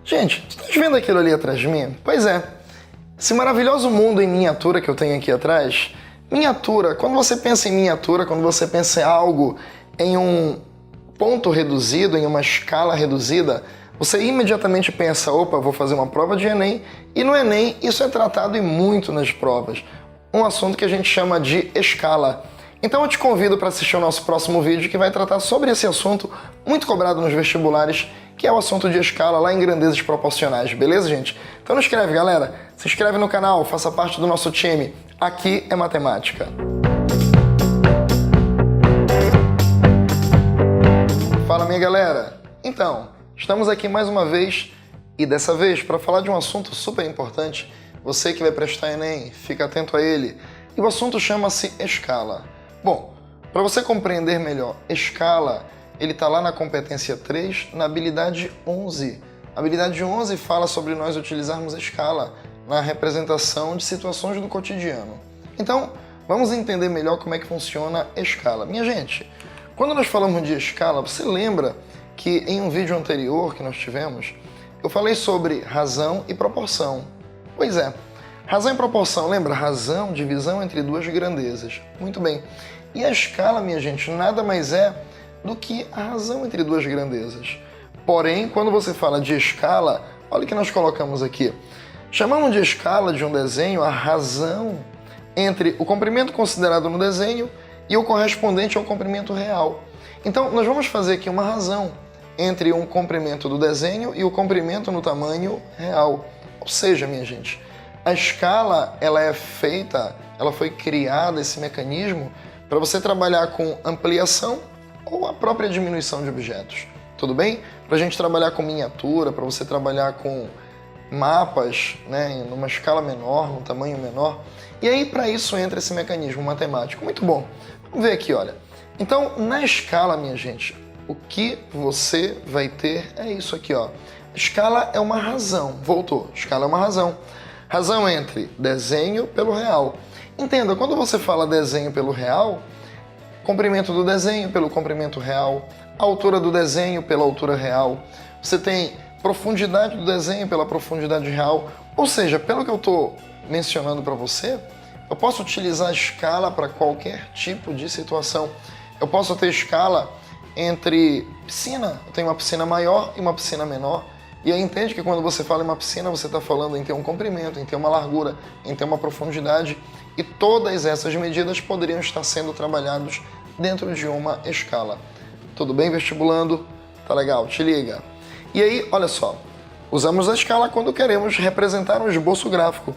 Gente, tu estás vendo aquilo ali atrás de mim? Pois é, esse maravilhoso mundo em miniatura que eu tenho aqui atrás. Miniatura, quando você pensa em miniatura, quando você pensa em algo em um ponto reduzido, em uma escala reduzida, você imediatamente pensa, opa, vou fazer uma prova de Enem, e no Enem isso é tratado e muito nas provas. Um assunto que a gente chama de escala. Então eu te convido para assistir o nosso próximo vídeo que vai tratar sobre esse assunto muito cobrado nos vestibulares, que é o assunto de escala lá em grandezas proporcionais, beleza, gente? Então não escreve, galera. Se inscreve no canal, faça parte do nosso time. Aqui é matemática. Fala, minha galera. Então, estamos aqui mais uma vez e dessa vez para falar de um assunto super importante. Você que vai prestar Enem, fica atento a ele. E o assunto chama-se escala. Bom, para você compreender melhor, escala, ele está lá na competência 3, na habilidade 11. A habilidade 11 fala sobre nós utilizarmos a escala na representação de situações do cotidiano. Então, vamos entender melhor como é que funciona a escala. Minha gente, quando nós falamos de escala, você lembra que em um vídeo anterior que nós tivemos, eu falei sobre razão e proporção. Pois é, razão e proporção, lembra? Razão, divisão entre duas grandezas. Muito bem. E a escala, minha gente, nada mais é do que a razão entre duas grandezas. Porém, quando você fala de escala, olha o que nós colocamos aqui. Chamamos de escala de um desenho a razão entre o comprimento considerado no desenho e o correspondente ao comprimento real. Então, nós vamos fazer aqui uma razão entre um comprimento do desenho e o comprimento no tamanho real. Ou seja, minha gente, a escala, ela foi criada, esse mecanismo, para você trabalhar com ampliação ou a própria diminuição de objetos. Tudo bem? Para a gente trabalhar com miniatura, para você trabalhar com mapas, né, numa escala menor, num tamanho menor. E aí, para isso, entra esse mecanismo matemático. Muito bom. Vamos ver aqui, olha. Então, na escala, minha gente, o que você vai ter é isso aqui, ó. Escala é uma razão. Voltou. Escala é uma razão. Razão entre desenho pelo real. Entenda, quando você fala desenho pelo real, comprimento do desenho pelo comprimento real, altura do desenho pela altura real, você tem profundidade do desenho pela profundidade real, ou seja, pelo que eu estou mencionando para você, eu posso utilizar a escala para qualquer tipo de situação. Eu posso ter escala entre piscina, eu tenho uma piscina maior e uma piscina menor, e aí entende que quando você fala em uma piscina, você está falando em ter um comprimento, em ter uma largura, em ter uma profundidade, e todas essas medidas poderiam estar sendo trabalhadas dentro de uma escala. Tudo bem, vestibulando? Tá legal, te liga. E aí, olha só, usamos a escala quando queremos representar um esboço gráfico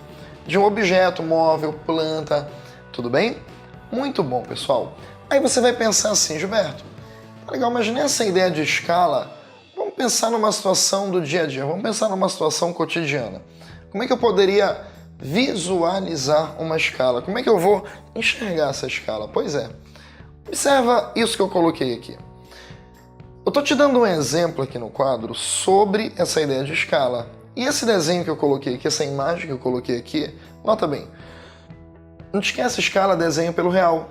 de um objeto, móvel, planta, tudo bem? Muito bom, pessoal. Aí você vai pensar assim, Gilberto, tá legal, mas nessa ideia de escala, vamos pensar numa situação do dia a dia, vamos pensar numa situação cotidiana. Como é que eu poderia visualizar uma escala? Como é que eu vou enxergar essa escala? Pois é, observa isso que eu coloquei aqui. Eu estou te dando um exemplo aqui no quadro sobre essa ideia de escala. E esse desenho que eu coloquei aqui, essa imagem que eu coloquei aqui, nota bem, não esquece escala, desenho pelo real.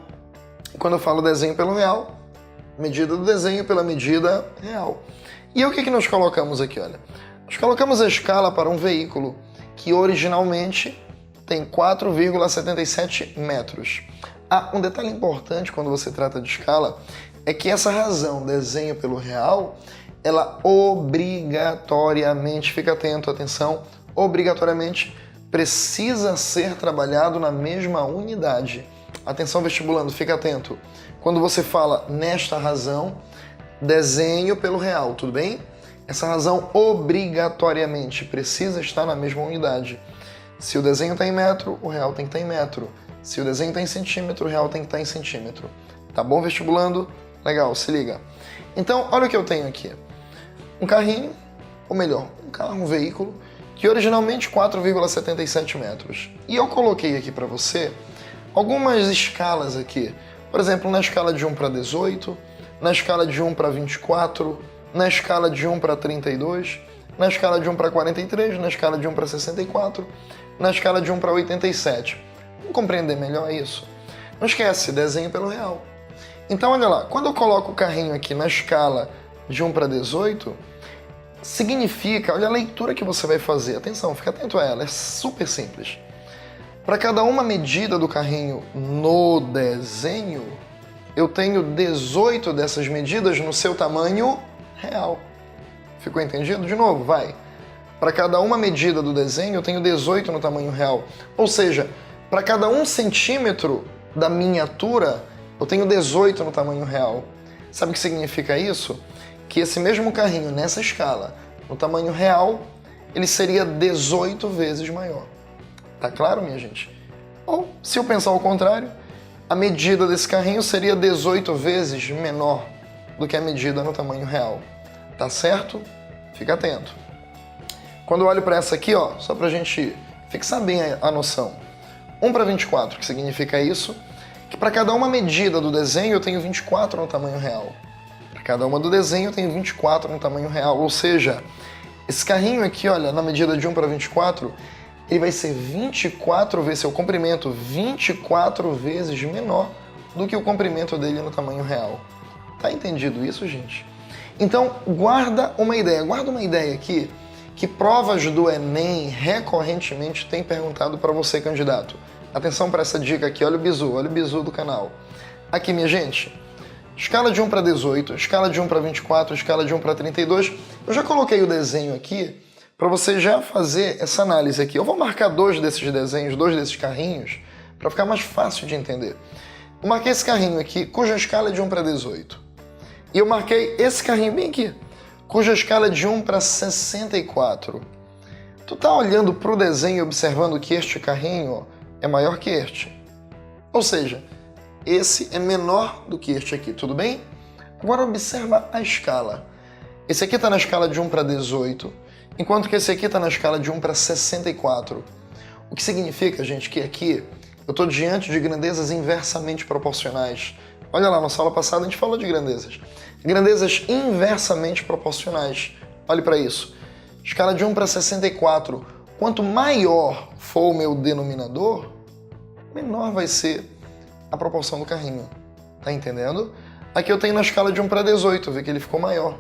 Quando eu falo desenho pelo real, medida do desenho pela medida real. E o que nós colocamos aqui, olha? Nós colocamos a escala para um veículo que originalmente tem 4,77 metros. Ah, um detalhe importante quando você trata de escala é que essa razão, desenho pelo real, ela obrigatoriamente, fica atento, atenção, obrigatoriamente precisa ser trabalhado na mesma unidade. Atenção, vestibulando, fica atento. Quando você fala nesta razão, desenho pelo real, tudo bem? Essa razão obrigatoriamente precisa estar na mesma unidade. Se o desenho está em metro, o real tem que estar em metro. Se o desenho está em centímetro, o real tem que estar em centímetro. Tá bom, vestibulando? Legal, se liga. Então, olha o que eu tenho aqui. Um carrinho, ou melhor, um veículo, que originalmente 4,77 metros. E eu coloquei aqui para você algumas escalas aqui. Por exemplo, na escala de 1 para 18, na escala de 1 para 24, na escala de 1 para 32, na escala de 1 para 43, na escala de 1 para 64, na escala de 1 para 87. Vamos compreender melhor isso? Não esquece, desenho pelo real. Então, olha lá, quando eu coloco o carrinho aqui na escala de 1 para 18, significa, olha a leitura que você vai fazer, atenção, fica atento a ela, é super simples. Para cada uma medida do carrinho no desenho, eu tenho 18 dessas medidas no seu tamanho real. Ficou entendido? De novo, vai. Para cada uma medida do desenho, eu tenho 18 no tamanho real. Ou seja, para cada 1 centímetro da miniatura, eu tenho 18 no tamanho real. Sabe o que significa isso? Que esse mesmo carrinho, nessa escala, no tamanho real, ele seria 18 vezes maior. Tá claro, minha gente? Ou, se eu pensar ao contrário, a medida desse carrinho seria 18 vezes menor do que a medida no tamanho real. Tá certo? Fica atento. Quando eu olho para essa aqui, ó, só pra gente fixar bem a noção. 1/24, que significa isso? Que para cada uma medida do desenho eu tenho 24 no tamanho real. Para cada uma do desenho eu tenho 24 no tamanho real. Ou seja, esse carrinho aqui, olha, na medida de 1/24, ele vai ser 24 vezes, seu comprimento, 24 vezes menor do que o comprimento dele no tamanho real. Tá entendido isso, gente? Então, guarda uma ideia aqui, que provas do Enem recorrentemente têm perguntado para você, candidato. Atenção para essa dica aqui, olha o bizu do canal. Aqui, minha gente, escala de 1/18, escala de 1/24, escala de 1/32. Eu já coloquei o desenho aqui para você já fazer essa análise aqui. Eu vou marcar 2 desses desenhos, 2 desses carrinhos, para ficar mais fácil de entender. Eu marquei esse carrinho aqui, cuja escala é de 1/18. E eu marquei esse carrinho bem aqui, cuja escala é de 1/64. Tu tá olhando para o desenho e observando que este carrinho, ó, é maior que este. Ou seja, esse é menor do que este aqui, tudo bem? Agora observa a escala. Esse aqui está na escala de 1/18, enquanto que esse aqui está na escala de 1/64. O que significa, gente, que aqui eu estou diante de grandezas inversamente proporcionais. Olha lá, na aula passada a gente falou de grandezas. Grandezas inversamente proporcionais. Olhe para isso. Escala de 1/64. Quanto maior for o meu denominador, menor vai ser a proporção do carrinho. Tá entendendo? Aqui eu tenho na escala de 1/18, vê que ele ficou maior.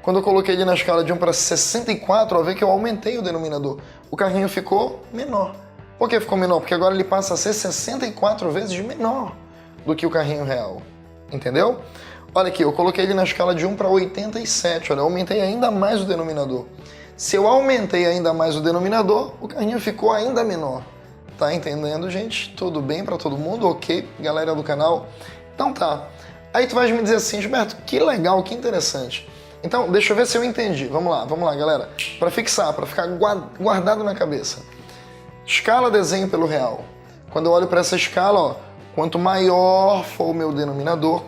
Quando eu coloquei ele na escala de 1/64, ó, vê que eu aumentei o denominador. O carrinho ficou menor. Por que ficou menor? Porque agora ele passa a ser 64 vezes menor do que o carrinho real. Entendeu? Olha aqui, eu coloquei ele na escala de 1/87, olha, eu aumentei ainda mais o denominador. Se eu aumentei ainda mais o denominador, o carrinho ficou ainda menor. Tá entendendo, gente? Tudo bem para todo mundo? Ok, galera do canal? Então tá. Aí tu vai me dizer assim, Gilberto, que legal, que interessante. Então, deixa eu ver se eu entendi. Vamos lá, galera. Para fixar, para ficar guardado na cabeça. Escala desenho pelo real. Quando eu olho para essa escala, ó, quanto maior for o meu denominador,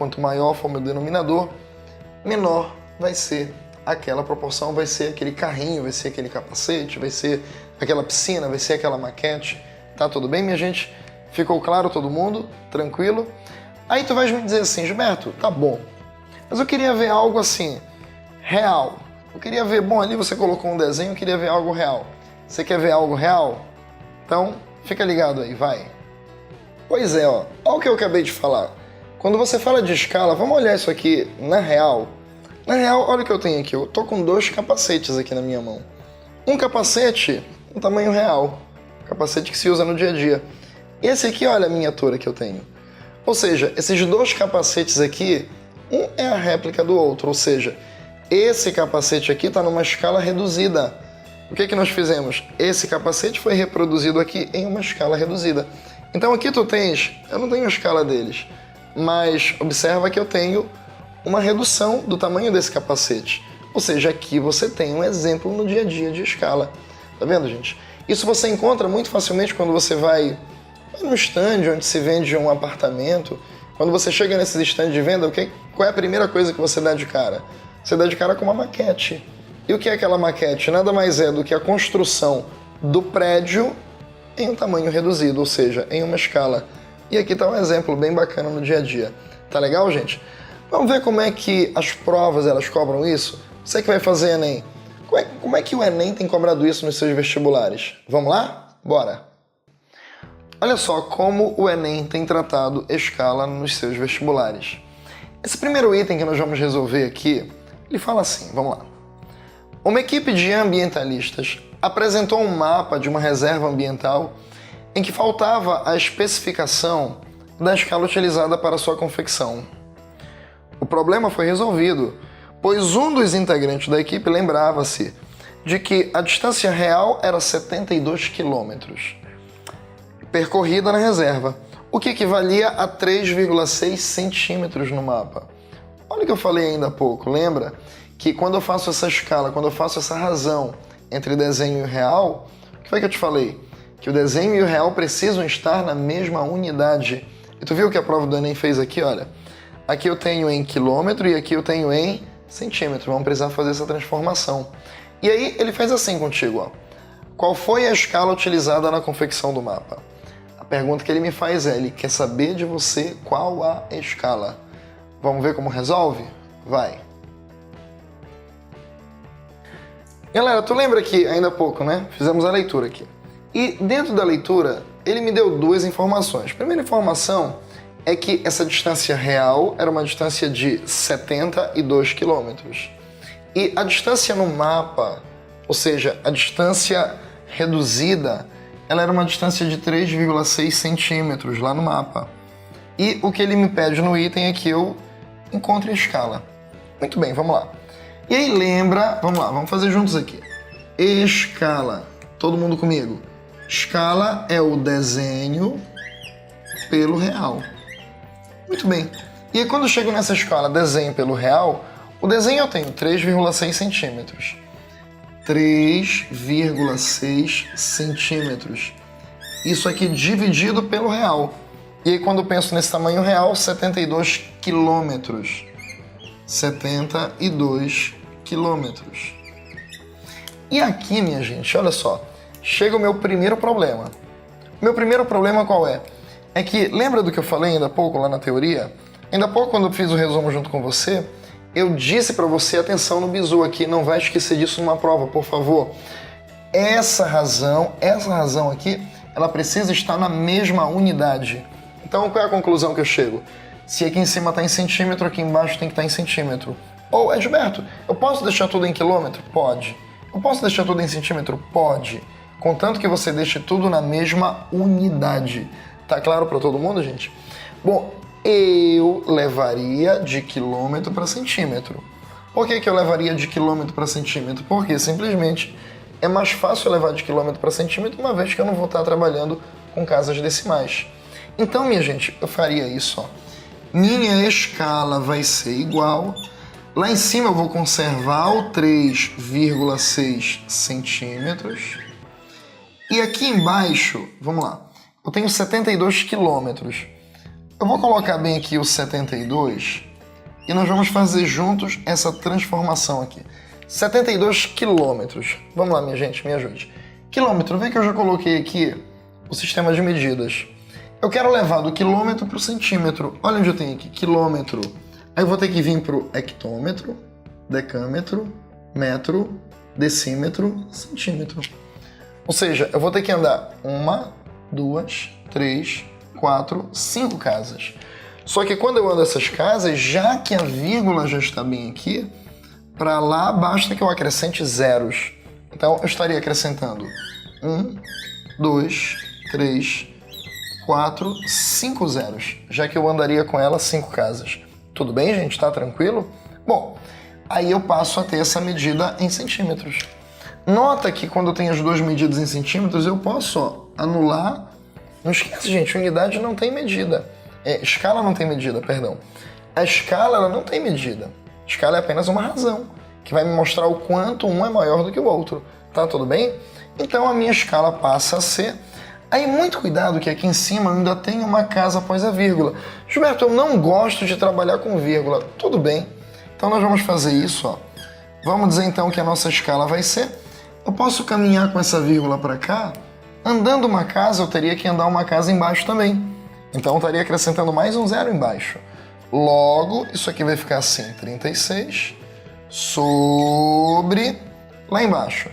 menor vai ser aquela proporção, vai ser aquele carrinho, vai ser aquele capacete, vai ser aquela piscina, vai ser aquela maquete. Tá tudo bem, minha gente? Ficou claro todo mundo? Tranquilo? Aí tu vai me dizer assim, Gilberto, tá bom, mas eu queria ver algo assim, real. Eu queria ver, bom, ali você colocou um desenho, eu queria ver algo real. Você quer ver algo real? Então, fica ligado aí, vai. Pois é, ó, olha o que eu acabei de falar. Quando você fala de escala, vamos olhar isso aqui na real. Na real, olha o que eu tenho aqui. Eu tô com 2 capacetes aqui na minha mão. Um capacete, um tamanho real. Capacete que se usa no dia a dia. Esse aqui, olha a miniatura que eu tenho. Ou seja, esses 2 capacetes aqui, um é a réplica do outro. Ou seja, esse capacete aqui está numa escala reduzida. O que nós fizemos? Esse capacete foi reproduzido aqui em uma escala reduzida. Então aqui tu tens, eu não tenho a escala deles, mas observa que eu tenho uma redução do tamanho desse capacete. Ou seja, aqui você tem um exemplo no dia a dia de escala. Tá vendo, gente? Isso você encontra muito facilmente quando você vai no stand onde se vende um apartamento. Quando você chega nesses stands de venda, qual é a primeira coisa que você dá de cara? Você dá de cara com uma maquete. E o que é aquela maquete? Nada mais é do que a construção do prédio em um tamanho reduzido, ou seja, em uma escala. E aqui está um exemplo bem bacana no dia a dia. Tá legal, gente? Vamos ver como é que as provas elas cobram isso? Você que vai fazer Enem, como é que o Enem tem cobrado isso nos seus vestibulares? Vamos lá? Bora! Olha só como o Enem tem tratado escala nos seus vestibulares. Esse primeiro item que nós vamos resolver aqui, ele fala assim, vamos lá. Uma equipe de ambientalistas apresentou um mapa de uma reserva ambiental em que faltava a especificação da escala utilizada para sua confecção. O problema foi resolvido, pois um dos integrantes da equipe lembrava-se de que a distância real era 72 quilômetros percorrida na reserva, o que equivalia a 3,6 centímetros no mapa. Olha o que eu falei ainda há pouco, lembra? Que quando eu faço essa escala, quando eu faço essa razão entre desenho e real, o que foi que eu te falei? Que o desenho e o real precisam estar na mesma unidade. E tu viu que a prova do Enem fez aqui, olha? Aqui eu tenho em quilômetro e aqui eu tenho em centímetro. Vamos precisar fazer essa transformação. E aí ele fez assim contigo, ó. Qual foi a escala utilizada na confecção do mapa? A pergunta que ele me faz é, ele quer saber de você qual a escala. Vamos ver como resolve? Vai. Galera, tu lembra que ainda há pouco, né? Fizemos a leitura aqui. E dentro da leitura, ele me deu duas informações. A primeira informação é que essa distância real era uma distância de 72 quilômetros. E a distância no mapa, ou seja, a distância reduzida, ela era uma distância de 3,6 centímetros lá no mapa. E o que ele me pede no item é que eu encontre a escala. Muito bem, vamos lá. E aí lembra, vamos lá, vamos fazer juntos aqui. Escala, todo mundo comigo. Escala é o desenho pelo real. Muito bem. E aí quando eu chego nessa escala desenho pelo real, o desenho eu tenho 3,6 centímetros. 3,6 centímetros. Isso aqui dividido pelo real. E aí quando eu penso nesse tamanho real, 72 quilômetros. 72 quilômetros. E aqui, minha gente, olha só, chega o meu primeiro problema. O meu primeiro problema qual é? É que, lembra do que eu falei ainda há pouco lá na teoria? Ainda há pouco, quando eu fiz o resumo junto com você, eu disse para você, atenção no bizu aqui, não vai esquecer disso numa prova, por favor. Essa razão aqui, ela precisa estar na mesma unidade. Então, qual é a conclusão que eu chego? Se aqui em cima está em centímetro, aqui embaixo tem que estar em centímetro. Ou, Gilberto, eu posso deixar tudo em quilômetro? Pode. Eu posso deixar tudo em centímetro? Pode. Contanto que você deixe tudo na mesma unidade. Tá claro para todo mundo, gente? Bom, eu levaria de quilômetro para centímetro. Por que eu levaria de quilômetro para centímetro? Porque simplesmente é mais fácil levar de quilômetro para centímetro, uma vez que eu não vou estar trabalhando com casas decimais. Então, minha gente, eu faria isso, ó. Minha escala vai ser igual. Lá em cima eu vou conservar o 3,6 centímetros. E aqui embaixo, vamos lá, eu tenho 72 quilômetros. Eu vou colocar bem aqui o 72 e nós vamos fazer juntos essa transformação aqui. 72 quilômetros. Vamos lá, minha gente, me ajude. Quilômetro, vê que eu já coloquei aqui o sistema de medidas. Eu quero levar do quilômetro para o centímetro. Olha onde eu tenho aqui, quilômetro. Aí eu vou ter que vir para o hectômetro, decâmetro, metro, decímetro, centímetro. Ou seja, eu vou ter que andar 1, 2, 3, 4, 5 casas. Só que quando eu ando essas casas, já que a vírgula já está bem aqui, para lá basta que eu acrescente zeros. Então eu estaria acrescentando 1, 2, 3, 4, 5 zeros, já que eu andaria com ela 5 casas. Tudo bem, gente? Tá tranquilo? Bom, aí eu passo a ter essa medida em centímetros. Nota que quando eu tenho as duas medidas em centímetros, eu posso, ó, anular. Não esquece, gente, unidade não tem medida. Escala não tem medida, perdão. A escala ela não tem medida. A escala é apenas uma razão, que vai me mostrar o quanto um é maior do que o outro. Tá tudo bem? Então a minha escala passa a ser... Aí muito cuidado que aqui em cima eu ainda tem uma casa após a vírgula. Gilberto, eu não gosto de trabalhar com vírgula. Tudo bem. Então nós vamos fazer isso, ó. Vamos dizer então que a nossa escala vai ser... Eu posso caminhar com essa vírgula para cá. Andando uma casa, eu teria que andar uma casa embaixo também. Então eu estaria acrescentando mais um zero embaixo. Logo, isso aqui vai ficar assim, 36 sobre... Lá embaixo.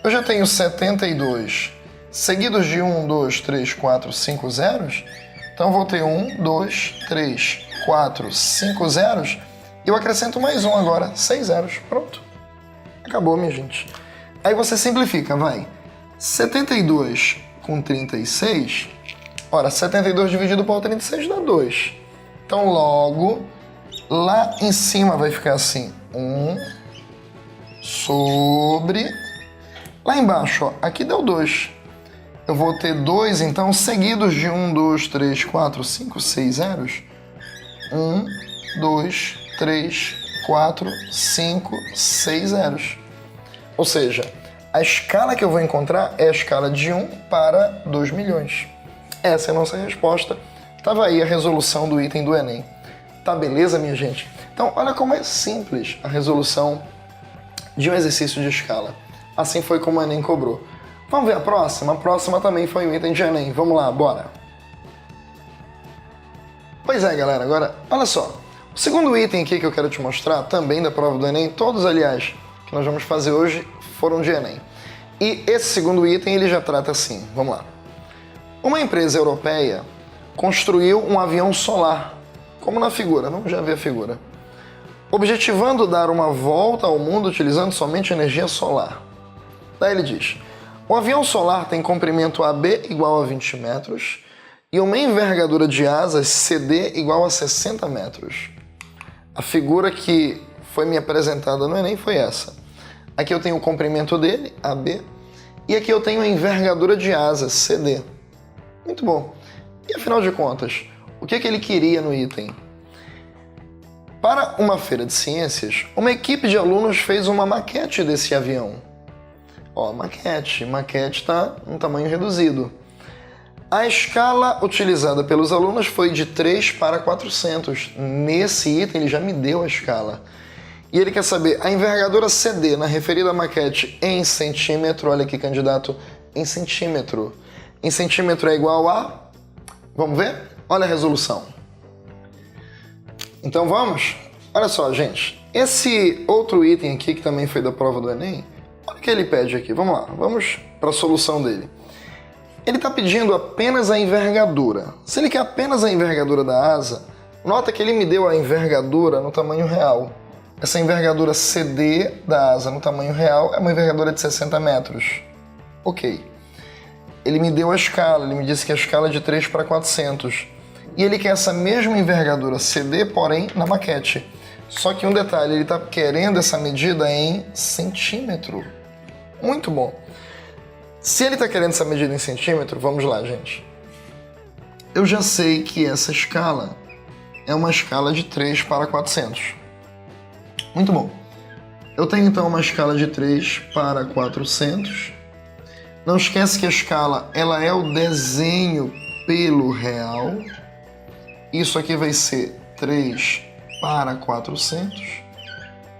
Eu já tenho 72 seguidos de 1, 2, 3, 4, 5 zeros. Então eu vou ter 1, 2, 3, 4, 5 zeros. E eu acrescento mais um agora, 6 zeros. Pronto. Acabou, minha gente. Aí você simplifica, vai. 72 com 36. Ora, 72 dividido por 36 dá 2. Então, logo, lá em cima vai ficar assim. 1 sobre... Lá embaixo, ó, aqui deu 2. Eu vou ter 2, então, seguidos de 1, 2, 3, 4, 5, 6 zeros. 1, 2, 3, 4, 5, 6 zeros. Ou seja, a escala que eu vou encontrar é a escala de 1 para 2 milhões. Essa é a nossa resposta. Estava aí a resolução do item do Enem. Tá beleza, minha gente? Então, olha como é simples a resolução de um exercício de escala. Assim foi como o Enem cobrou. Vamos ver a próxima? A próxima também foi um item de Enem. Vamos lá, bora! Pois é, galera, agora, olha só. O segundo item aqui que eu quero te mostrar, também da prova do Enem, todos, aliás, que nós vamos fazer hoje, foram de Enem. E esse segundo item, ele já trata assim, vamos lá. Uma empresa europeia construiu um avião solar, como na figura, vamos já ver a figura, objetivando dar uma volta ao mundo utilizando somente energia solar. Daí ele diz, o avião solar tem comprimento AB igual a 20 metros e uma envergadura de asas CD igual a 60 metros. A figura que foi me apresentada no Enem foi essa. Aqui eu tenho o comprimento dele, AB, e aqui eu tenho a envergadura de asas, CD. Muito bom. E afinal de contas, o que ele queria no item? Para uma feira de ciências, uma equipe de alunos fez uma maquete desse avião. Ó, maquete está em tamanho reduzido. A escala utilizada pelos alunos foi de 3 para 400. Nesse item ele já me deu a escala. E ele quer saber a envergadura CD na referida maquete em centímetro. Olha aqui, candidato, em centímetro. Em centímetro é igual a... Vamos ver? Olha a resolução. Então vamos? Olha só, gente. Esse outro item aqui, que também foi da prova do Enem, olha o que ele pede aqui. Vamos lá, vamos para a solução dele. Ele está pedindo apenas a envergadura. Se ele quer apenas a envergadura da asa, nota que ele me deu a envergadura no tamanho real. Essa envergadura CD da asa no tamanho real é uma envergadura de 60 metros. Ok. Ele me deu a escala, ele me disse que a escala é de 3 para 400. E ele quer essa mesma envergadura CD, porém, na maquete. Só que um detalhe, ele está querendo essa medida em centímetro. Muito bom. Se ele está querendo essa medida em centímetro, vamos lá, gente. Eu já sei que essa escala é uma escala de 3 para 400. Muito bom. Eu tenho então uma escala de 3 para 400. Não esquece que a escala ela é o desenho pelo real. Isso aqui vai ser 3 para 400.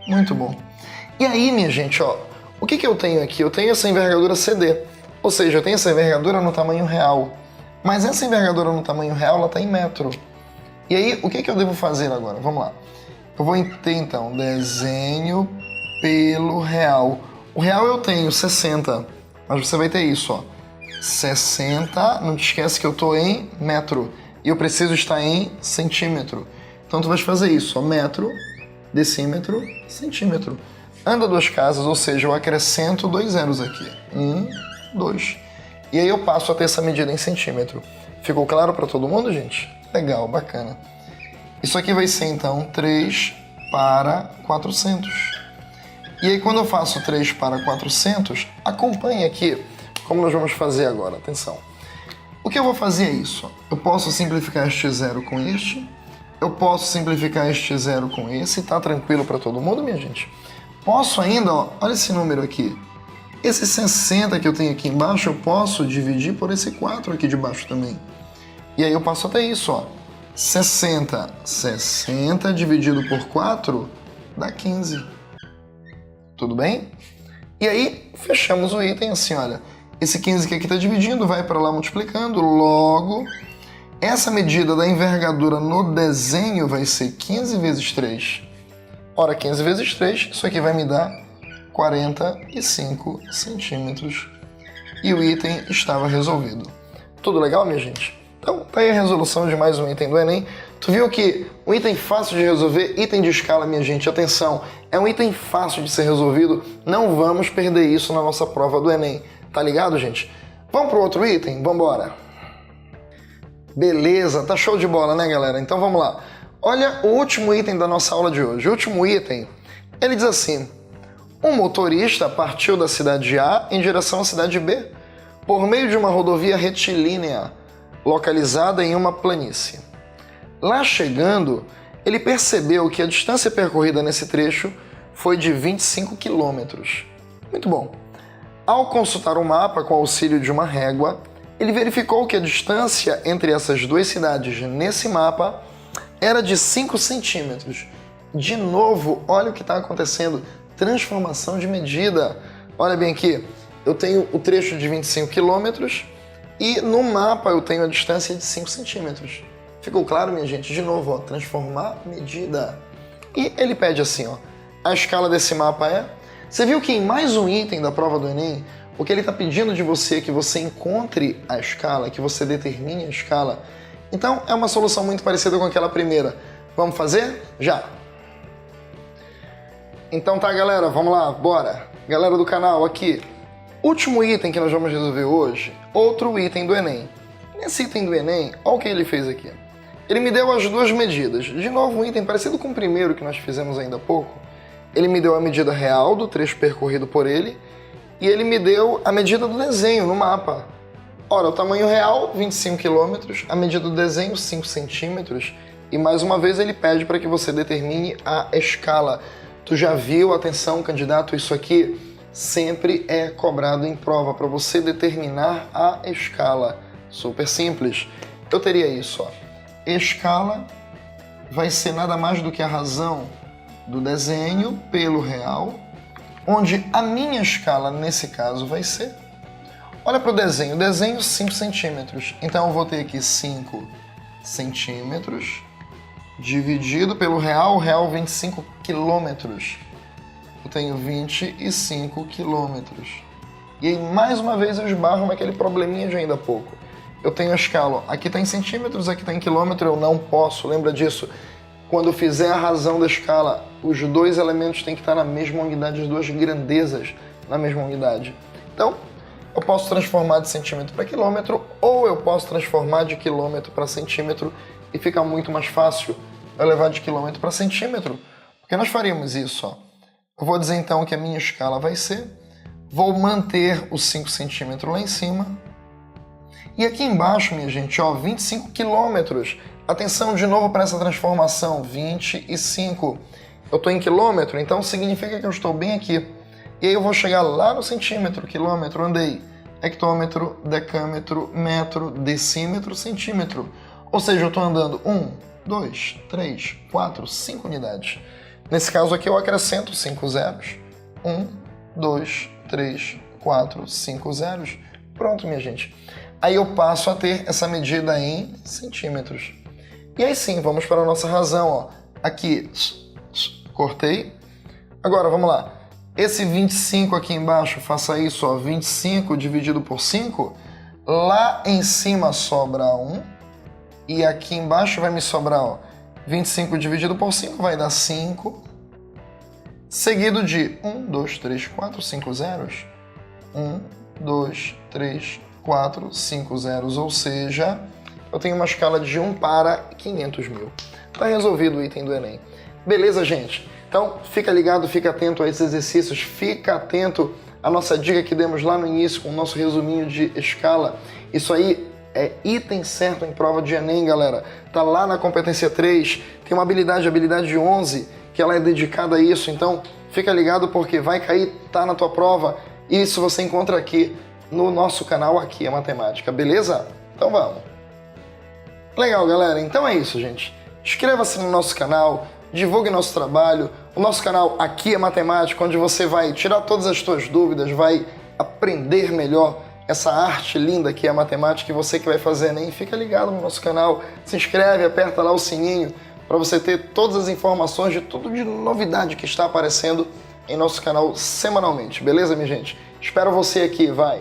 Muito bom. E aí, minha gente, ó, o que eu tenho aqui? Eu tenho essa envergadura CD. Ou seja, eu tenho essa envergadura no tamanho real. Mas essa envergadura no tamanho real, ela está em metro. E aí, o que eu devo fazer agora? Vamos lá. Eu vou ter, então, desenho pelo real. O real eu tenho 60, mas você vai ter isso, ó. 60, não te esquece que eu estou em metro. E eu preciso estar em centímetro. Então, tu vais fazer isso, ó. Metro, decímetro, centímetro. Anda duas casas, ou seja, eu acrescento 2 zeros aqui. 1, 2. E aí eu passo a ter essa medida em centímetro. Ficou claro para todo mundo, gente? Legal, bacana. Isso aqui vai ser, então, 3 para 400. E aí, quando eu faço 3 para 400, acompanhe aqui como nós vamos fazer agora. Atenção. O que eu vou fazer é isso. Eu posso simplificar este zero com este. Eu posso simplificar este zero com esse. Tá tranquilo para todo mundo, minha gente? Posso ainda, ó, olha esse número aqui. Esse 60 que eu tenho aqui embaixo, eu posso dividir por esse 4 aqui de baixo também. E aí eu passo até isso, ó. 60 dividido por 4 dá 15. Tudo bem? E aí, fechamos o item assim, olha. Esse 15 que aqui está dividindo vai para lá multiplicando. Logo, essa medida da envergadura no desenho vai ser 15 vezes 3. Ora, 15 vezes 3, isso aqui vai me dar 45 centímetros. E o item estava resolvido. Tudo legal, minha gente? Então, tá aí a resolução de mais um item do Enem. Tu viu que um item fácil de resolver, item de escala, minha gente, atenção, É um item fácil de ser resolvido, não vamos perder isso na nossa prova do Enem. Tá ligado, gente? Vamos pro outro item? Vambora! Beleza, tá show de bola, né, galera? Então vamos lá. Olha o último item da nossa aula de hoje. O último item, ele diz assim: um motorista partiu da cidade A em direção à cidade B por meio de uma rodovia retilínea localizada em uma planície. Lá chegando, ele percebeu que a distância percorrida nesse trecho foi de 25 quilômetros. Muito bom. Ao consultar o mapa com o auxílio de uma régua, ele verificou que a distância entre essas duas cidades nesse mapa era de 5 centímetros. De novo, olha o que está acontecendo. Transformação de medida. Olha bem aqui, eu tenho o trecho de 25 quilômetros e no mapa eu tenho a distância de 5 centímetros. Ficou claro, minha gente? De novo, ó, transformar medida. E ele pede assim, ó, a escala desse mapa é... Você viu que em mais um item da prova do Enem, o que ele está pedindo de você é que você encontre a escala, que você determine a escala. Então, é uma solução muito parecida com aquela primeira. Vamos fazer? Já! Então tá, galera, vamos lá, bora! Galera do canal, aqui. Último item que nós vamos resolver hoje, outro item do Enem. Nesse item do Enem, olha o que ele fez aqui. Ele me deu as duas medidas. De novo, um item parecido com o primeiro que nós fizemos ainda há pouco. Ele me deu a medida real do trecho percorrido por ele e ele me deu a medida do desenho no mapa. Ora, o tamanho real, 25 km, a medida do desenho, 5 centímetros. E mais uma vez ele pede para que você determine a escala. Tu já viu, atenção candidato, isso aqui sempre é cobrado em prova, para você determinar a escala. Super simples. Eu teria isso, ó. Escala vai ser nada mais do que a razão do desenho pelo real, onde a minha escala, nesse caso, vai ser... Olha para o desenho 5 centímetros. Então eu vou ter aqui 5 centímetros dividido pelo real, o real 25 quilômetros. Eu tenho 25 quilômetros. E aí, mais uma vez, eu esbarro naquele probleminha de ainda há pouco. Eu tenho a escala, aqui está em centímetros, aqui está em quilômetro, eu não posso, lembra disso? Quando eu fizer a razão da escala, os dois elementos têm que estar na mesma unidade, as duas grandezas na mesma unidade. Então, eu posso transformar de centímetro para quilômetro, ou eu posso transformar de quilômetro para centímetro e fica muito mais fácil eu levar de quilômetro para centímetro. Porque nós faríamos isso, ó. Eu vou dizer então que a minha escala vai ser, vou manter os 5 centímetros lá em cima, e aqui embaixo, minha gente, ó, 25 quilômetros. Atenção de novo para essa transformação, 25. Eu estou em quilômetro, então significa que eu estou bem aqui. E aí eu vou chegar lá no centímetro, quilômetro, andei. Hectômetro, decâmetro, metro, decímetro, centímetro. Ou seja, eu estou andando 1, 2, 3, 4, 5 unidades. Nesse caso aqui eu acrescento 5 zeros. 1, 2, 3, 4, 5 zeros. Pronto, minha gente. Aí eu passo a ter essa medida em centímetros. E aí sim, vamos para a nossa razão, ó. Aqui, cortei. Agora, vamos lá. Esse 25 aqui embaixo, faça isso, ó. 25 dividido por 5. Lá em cima sobra 1. E aqui embaixo vai me sobrar, ó. 25 dividido por 5 vai dar 5. Seguido de 1, 2, 3, 4, 5 zeros. 1, 2, 3, 4, 5 zeros, ou seja, eu tenho uma escala de 1 para 500 mil. Tá resolvido o item do Enem. Beleza, gente? Então, fica ligado, fica atento a esses exercícios, fica atento à nossa dica que demos lá no início, com o nosso resuminho de escala. Isso aí é item certo em prova de Enem, galera. Tá lá na competência 3, tem uma habilidade 11, que ela é dedicada a isso. Então, fica ligado porque vai cair, tá na tua prova. Isso você encontra aqui no nosso canal Aqui é Matemática, beleza? Então vamos! Legal, galera, então é isso, gente. Inscreva-se no nosso canal, divulgue nosso trabalho, o nosso canal Aqui é Matemática, onde você vai tirar todas as suas dúvidas, vai aprender melhor essa arte linda que é a matemática, e você que vai fazer Enem, fica ligado no nosso canal, se inscreve, aperta lá o sininho para você ter todas as informações de tudo de novidade que está aparecendo em nosso canal semanalmente, beleza, minha gente? Espero você aqui, vai!